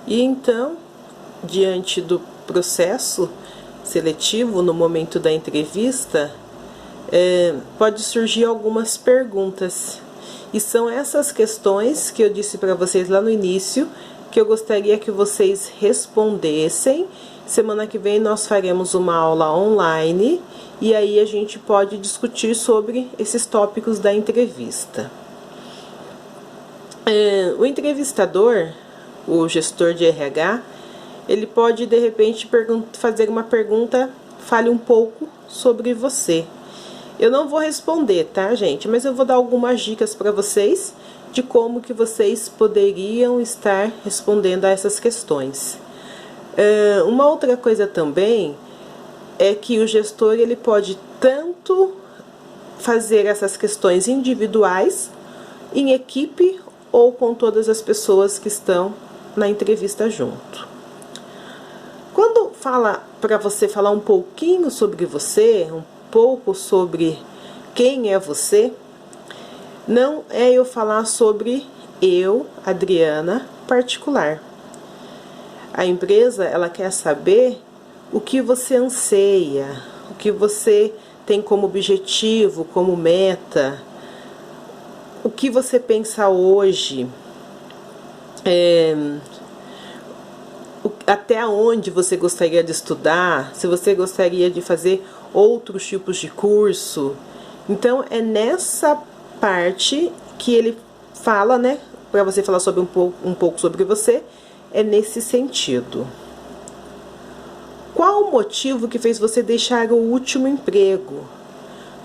E então, diante do processo seletivo, no momento da entrevista, pode surgir algumas perguntas. E são essas questões que eu disse para vocês lá no início, que eu gostaria que vocês respondessem. Semana que vem nós faremos uma aula online e aí a gente pode discutir sobre esses tópicos da entrevista. O entrevistador, o gestor de RH, ele pode de repente fazer uma pergunta, fale um pouco sobre você. Eu não vou responder, tá, gente? Mas eu vou dar algumas dicas para vocês de como que vocês poderiam estar respondendo a essas questões. Uma outra coisa também é que o gestor ele pode tanto fazer essas questões individuais, em equipe ou com todas as pessoas que estão na entrevista junto. Quando fala para você falar um pouquinho sobre você, um pouco sobre quem é você, não é eu falar sobre eu, Adriana, particular. A empresa, ela quer saber o que você anseia, o que você tem como objetivo, como meta, o que você pensa hoje, até onde você gostaria de estudar, se você gostaria de fazer outros tipos de curso. Então, é nessa parte que ele fala, né, para você falar sobre um pouco sobre você, é nesse sentido. Qual o motivo que fez você deixar o último emprego?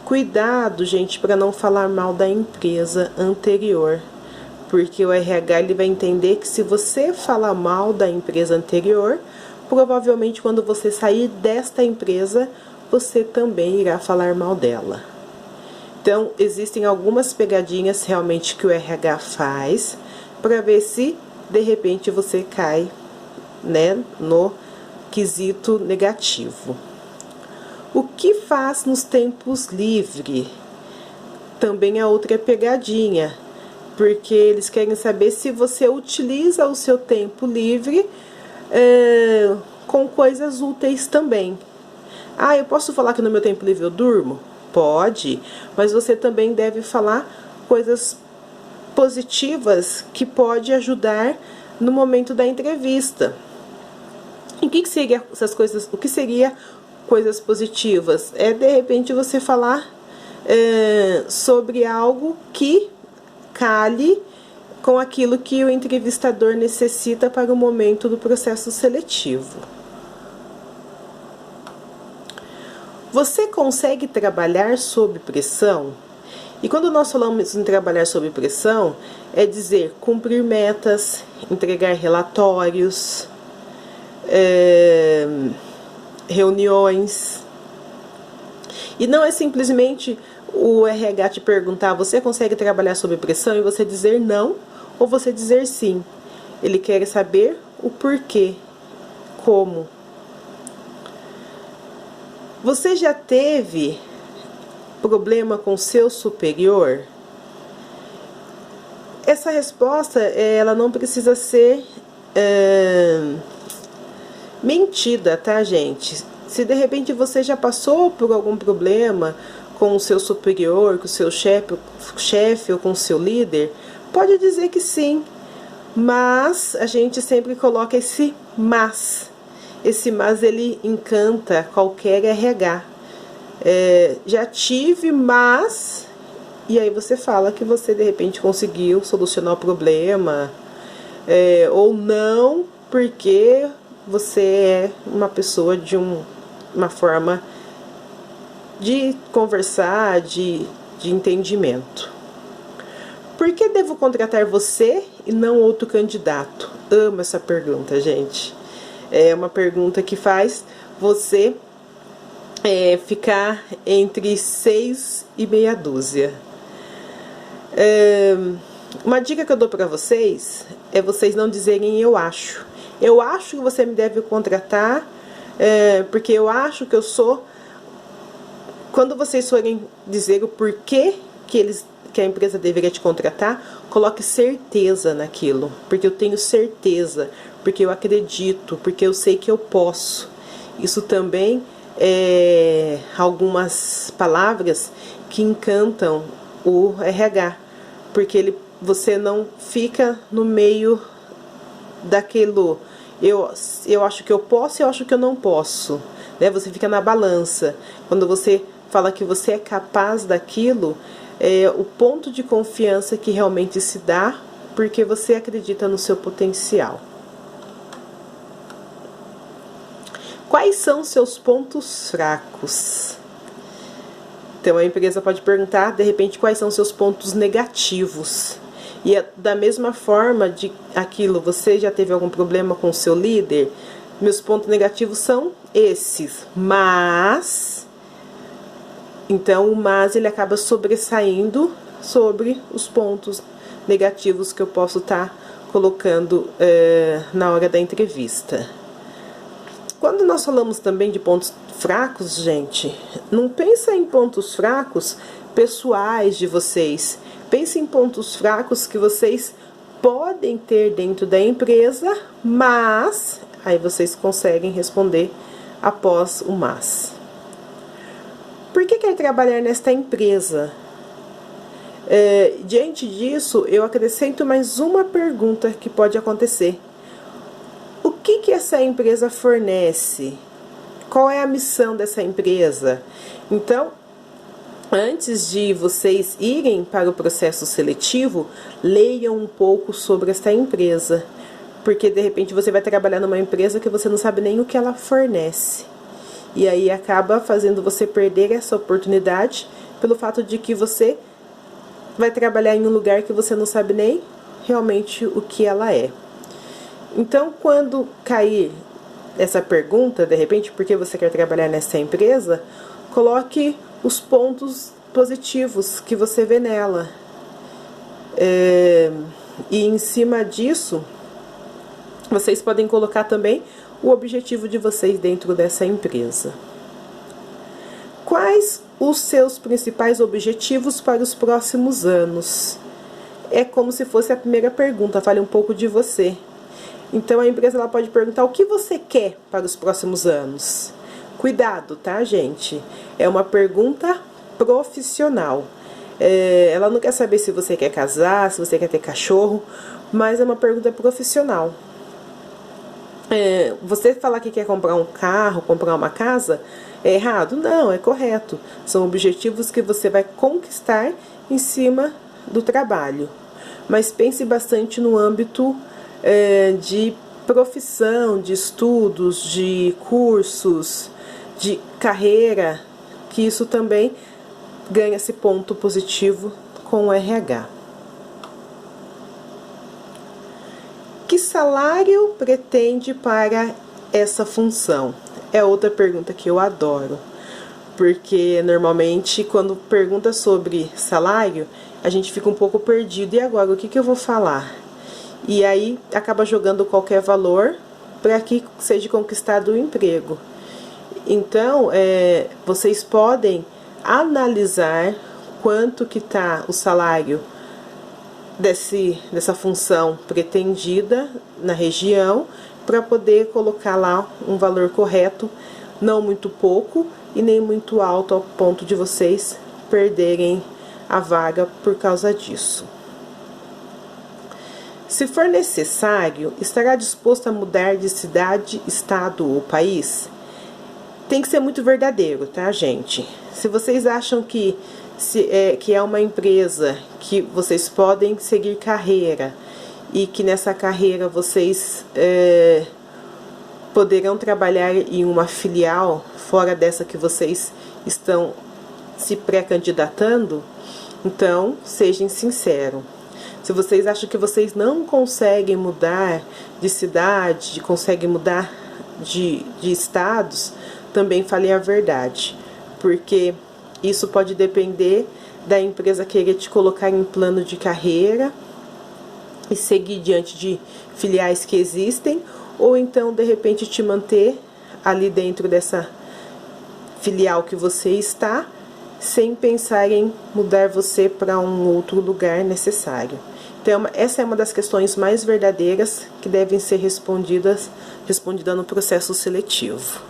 Cuidado, gente, para não falar mal da empresa anterior, porque o RH ele vai entender que se você falar mal da empresa anterior, provavelmente quando você sair desta empresa, você também irá falar mal dela. Então, existem algumas pegadinhas realmente que o RH faz para ver se de repente você cai, né, no quesito negativo. O que faz nos tempos livres? Também é outra pegadinha, porque eles querem saber se você utiliza o seu tempo livre com coisas úteis também. Eu posso falar que no meu tempo livre eu durmo? Pode, mas você também deve falar coisas positivas que pode ajudar no momento da entrevista. E o que seria essas coisas? O que seria coisas positivas? É de repente você falar sobre algo que cale com aquilo que o entrevistador necessita para o momento do processo seletivo. Você consegue trabalhar sob pressão? E quando nós falamos em trabalhar sob pressão, é dizer cumprir metas, entregar relatórios, reuniões. E não é simplesmente o RH te perguntar, você consegue trabalhar sob pressão? E você dizer não ou você dizer sim. Ele quer saber o porquê, como. Você já teve problema com seu superior? Essa resposta ela não precisa ser mentida, tá, gente? Se de repente você já passou por algum problema com o seu superior, com o seu chefe ou com o seu líder, pode dizer que sim, mas a gente sempre coloca esse mas. Esse mas ele encanta qualquer RH. Já tive, mas... E aí você fala que você de repente conseguiu solucionar o problema, ou não, porque você é uma pessoa de uma forma de conversar, de entendimento. Por que devo contratar você e não outro candidato? Amo essa pergunta, gente. É uma pergunta que faz você ficar entre 6 e meia dúzia. Uma dica que eu dou para vocês é vocês não dizerem eu acho. Eu acho que você me deve contratar porque eu acho que eu sou... Quando vocês forem dizer o porquê que que a empresa deveria te contratar, coloque certeza naquilo, porque eu tenho certeza, porque eu acredito, porque eu sei que eu posso. Isso também é algumas palavras que encantam o RH, porque você não fica no meio daquilo, eu acho que eu posso e eu acho que eu não posso, né? Você fica na balança. Quando você fala que você é capaz daquilo, é o ponto de confiança que realmente se dá, porque você acredita no seu potencial. Quais são seus pontos fracos? Então a empresa pode perguntar, de repente, quais são seus pontos negativos. E da mesma forma de aquilo, você já teve algum problema com o seu líder? Meus pontos negativos são esses, mas... Então o mas ele acaba sobressaindo sobre os pontos negativos que eu posso estar colocando na hora da entrevista. Quando nós falamos também de pontos fracos, gente, não pensa em pontos fracos pessoais de vocês. Pense em pontos fracos que vocês podem ter dentro da empresa, mas aí vocês conseguem responder após o mas. Por que quer trabalhar nesta empresa? Diante disso, eu acrescento mais uma pergunta que pode acontecer. O que essa empresa fornece? Qual é a missão dessa empresa? Então, antes de vocês irem para o processo seletivo, leiam um pouco sobre essa empresa. Porque, de repente, você vai trabalhar numa empresa que você não sabe nem o que ela fornece. E aí acaba fazendo você perder essa oportunidade pelo fato de que você vai trabalhar em um lugar que você não sabe nem realmente o que ela é. Então, quando cair essa pergunta, de repente, por que você quer trabalhar nessa empresa, coloque os pontos positivos que você vê nela. E em cima disso, vocês podem colocar também o objetivo de vocês dentro dessa empresa. Quais os seus principais objetivos para os próximos anos? É como se fosse a primeira pergunta, fale um pouco de você. Então a empresa ela pode perguntar o que você quer para os próximos anos. Cuidado, tá, gente? É uma pergunta profissional. Ela não quer saber se você quer casar, se você quer ter cachorro, mas é uma pergunta profissional. Você falar que quer comprar um carro, comprar uma casa, é errado? Não, é correto. São objetivos que você vai conquistar em cima do trabalho. Mas pense bastante no âmbito de profissão, de estudos, de cursos, de carreira, que isso também ganha esse ponto positivo com o RH. Que salário pretende para essa função? É outra pergunta que eu adoro, porque normalmente quando pergunta sobre salário, a gente fica um pouco perdido. E agora, o que eu vou falar? E aí acaba jogando qualquer valor para que seja conquistado o emprego. Então, vocês podem analisar quanto que está o salário dessa função pretendida na região, para poder colocar lá um valor correto, não muito pouco e nem muito alto ao ponto de vocês perderem a vaga por causa disso. Se for necessário, estará disposto a mudar de cidade, estado ou país? Tem que ser muito verdadeiro, tá, gente? Se vocês acham que é uma empresa que vocês podem seguir carreira e que nessa carreira vocês poderão trabalhar em uma filial fora dessa que vocês estão se pré-candidatando, então sejam sinceros. Se vocês acham que vocês não conseguem mudar de cidade, conseguem mudar de estados, também falem a verdade, porque isso pode depender da empresa querer te colocar em plano de carreira e seguir diante de filiais que existem, ou então de repente te manter ali dentro dessa filial que você está sem pensar em mudar você para um outro lugar necessário. Então, essa é uma das questões mais verdadeiras que devem ser respondida no processo seletivo.